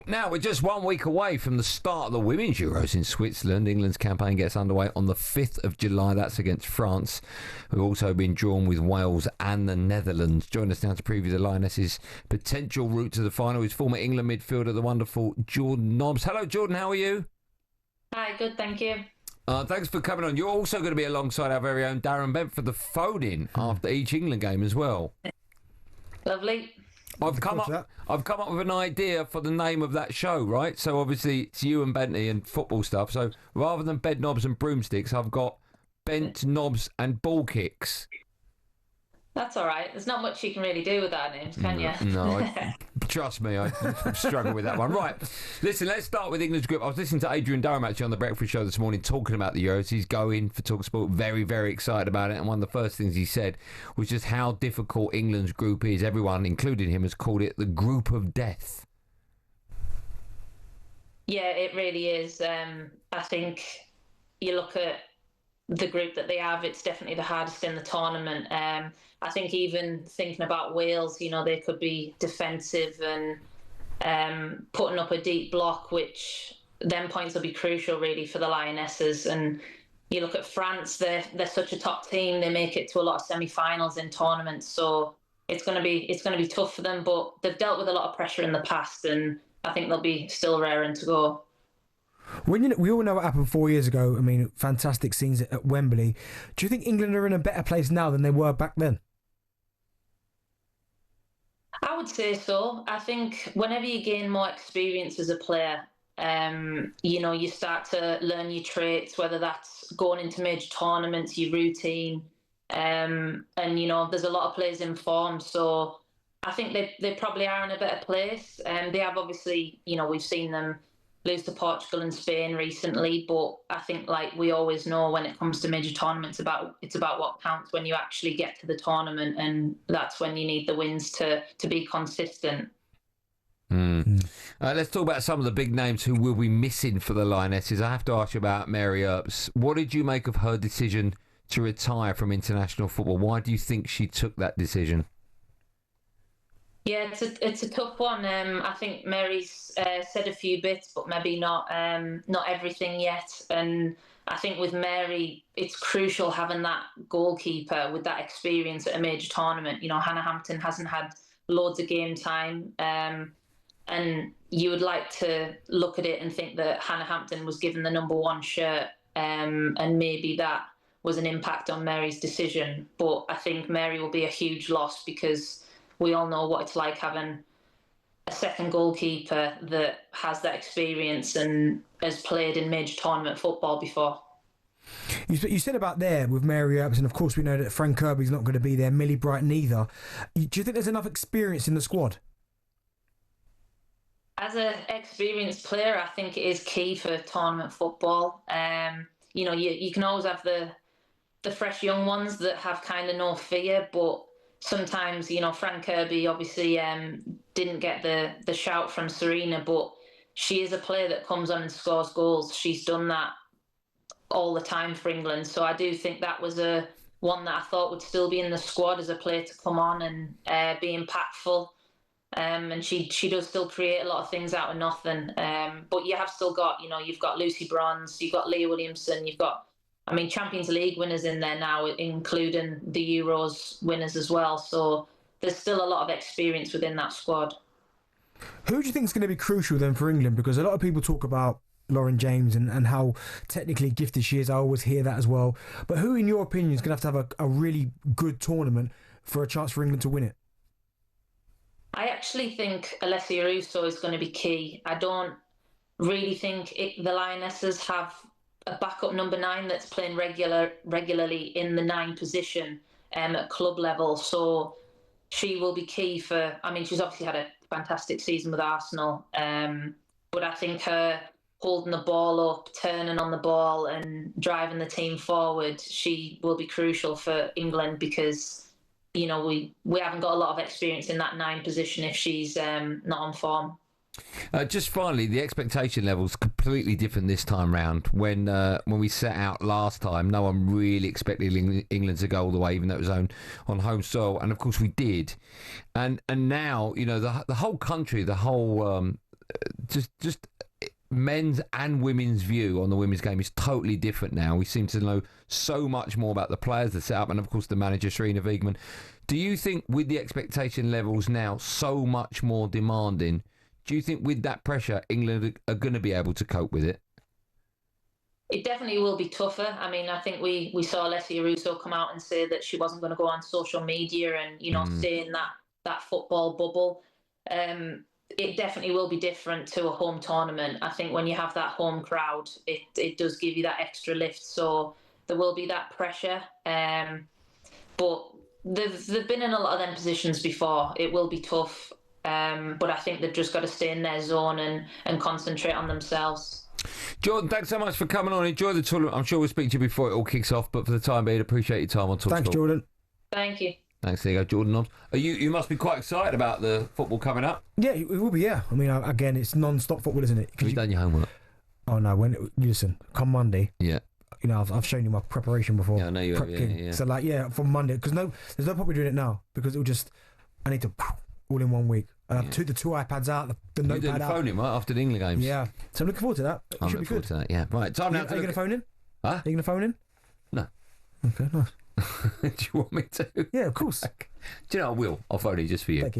Now, we're just 1 week away from the start of the Women's Euros in Switzerland. England's campaign gets underway on the 5th of July. That's against France, who've also been drawn with Wales and the Netherlands. Join us now to preview the Lionesses' potential route to the final is former England midfielder, the wonderful Jordan Nobbs. Hello, Jordan. How are you? Hi, good, thank you. Thanks for coming on. You're also going to be alongside our very own Darren Bent for the phone-in after each England game as well. Lovely. I've come up with an idea for the name of that show, right? So obviously it's you and Bentley and football stuff. So rather than bed knobs and broomsticks, I've got bent knobs and ball kicks. That's all right. There's not much you can really do with our names, can you? No, trust me, I'm struggling with that one. Right, listen, let's start with England's group. I was listening to Adrian Durham actually on the Breakfast Show this morning talking about the Euros. He's going for talkSPORT, very, very excited about it. And one of the first things he said was just how difficult England's group is. Everyone, including him, has called it the group of death. Yeah, it really is. I think you look at the group that they have, it's definitely the hardest in the tournament. I think even thinking about Wales, they could be defensive and putting up a deep block, which then points will be crucial really for the Lionesses. And you look at France, they're such a top team. They make it to a lot of semi-finals in tournaments, so it's going to be tough for them. But they've dealt with a lot of pressure in the past, and I think they'll be still raring to go. We all know what happened 4 years ago. I mean, fantastic scenes at Wembley. Do you think England are in a better place now than they were back then? I would say so. I think whenever you gain more experience as a player, you start to learn your traits, whether that's going into major tournaments, your routine, and there's a lot of players in form. So I think they probably are in a better place. They have obviously, we've seen them lose to Portugal and Spain recently, but I think, like we always know, when it comes to major tournaments, it's about what counts when you actually get to the tournament, and that's when you need the wins to be consistent. Let's talk about some of the big names who will be missing for the Lionesses. I have to ask you about Mary Earps. What did you make of her decision to retire from international football? Why do you think she took that decision? Yeah, it's a tough one. I think Mary's said a few bits, but maybe not everything yet. And I think with Mary, it's crucial having that goalkeeper with that experience at a major tournament. Hannah Hampton hasn't had loads of game time, and you would like to look at it and think that Hannah Hampton was given the number one shirt, and maybe that was an impact on Mary's decision. But I think Mary will be a huge loss, because we all know what it's like having a second goalkeeper that has that experience and has played in major tournament football before. You said about there with Mary Earps, and of course we know that Frank Kirby's not going to be there, Millie Brighton either. Do you think there's enough experience in the squad? As an experienced player, I think it is key for tournament football. You can always have the fresh young ones that have kind of no fear, but sometimes, Frank Kirby obviously didn't get the shout from Serena, but she is a player that comes on and scores goals. She's done that all the time for England. So I do think that was one that I thought would still be in the squad as a player to come on and be impactful. And she does still create a lot of things out of nothing. But you have still got, you've got Lucy Bronze, you've got Leah Williamson, you've got Champions League winners in there now, including the Euros winners as well. So there's still a lot of experience within that squad. Who do you think is going to be crucial then for England? Because a lot of people talk about Lauren James and how technically gifted she is. I always hear that as well. But who, in your opinion, is going to have a really good tournament for a chance for England to win it? I actually think Alessia Russo is going to be key. I don't really think the Lionesses have a backup number 9 that's playing regularly in the 9 position at club level. So she will be key for, she's obviously had a fantastic season with Arsenal, but I think her holding the ball up, turning on the ball and driving the team forward, she will be crucial for England, because we haven't got a lot of experience in that 9 position if she's not on form. Just finally, the expectation level's completely different this time round. When we set out last time, no one really expected England to go all the way, even though it was on home soil, and of course we did. And now, the whole country, the whole just men's and women's view on the women's game is totally different now. We seem to know so much more about the players, the setup, and of course the manager, Serena Wiegman. Do you think with the expectation levels now so much more demanding, do you think with that pressure, England are going to be able to cope with it? It definitely will be tougher. I mean, I think we saw Alessia Russo come out and say that she wasn't going to go on social media and, stay in that football bubble. It definitely will be different to a home tournament. I think when you have that home crowd, it does give you that extra lift. So there will be that pressure. But they've been in a lot of them positions before. It will be tough. But I think they've just got to stay in their zone and concentrate on themselves. Jordan, thanks so much for coming on. Enjoy the tournament. I'm sure we'll speak to you before it all kicks off. But for the time being, appreciate your time on talkSPORT. Thanks, Jordan. Thank you. Thanks, there you go, Jordan Nobbs. You must be quite excited about the football coming up. Yeah, it will be, yeah. I mean, again, it's non-stop football, isn't it? Have you done your homework? Oh, no. Listen, come Monday. Yeah. I've shown you my preparation before. Yeah, I know you have, yeah. So, from Monday, because there's no point me doing it now, because I need to all in 1 week. I have the two iPads out, the notepad out. You're doing phoning, right, after the England games? Yeah. So I'm looking forward to that. I'm looking forward to that, yeah. Right, time now. Are you going to phone in? Huh? Are you going to phone in? No. Okay, nice. Do you want me to? Yeah, of course. Do you know, I will. I'll phone you just for you. Thank you.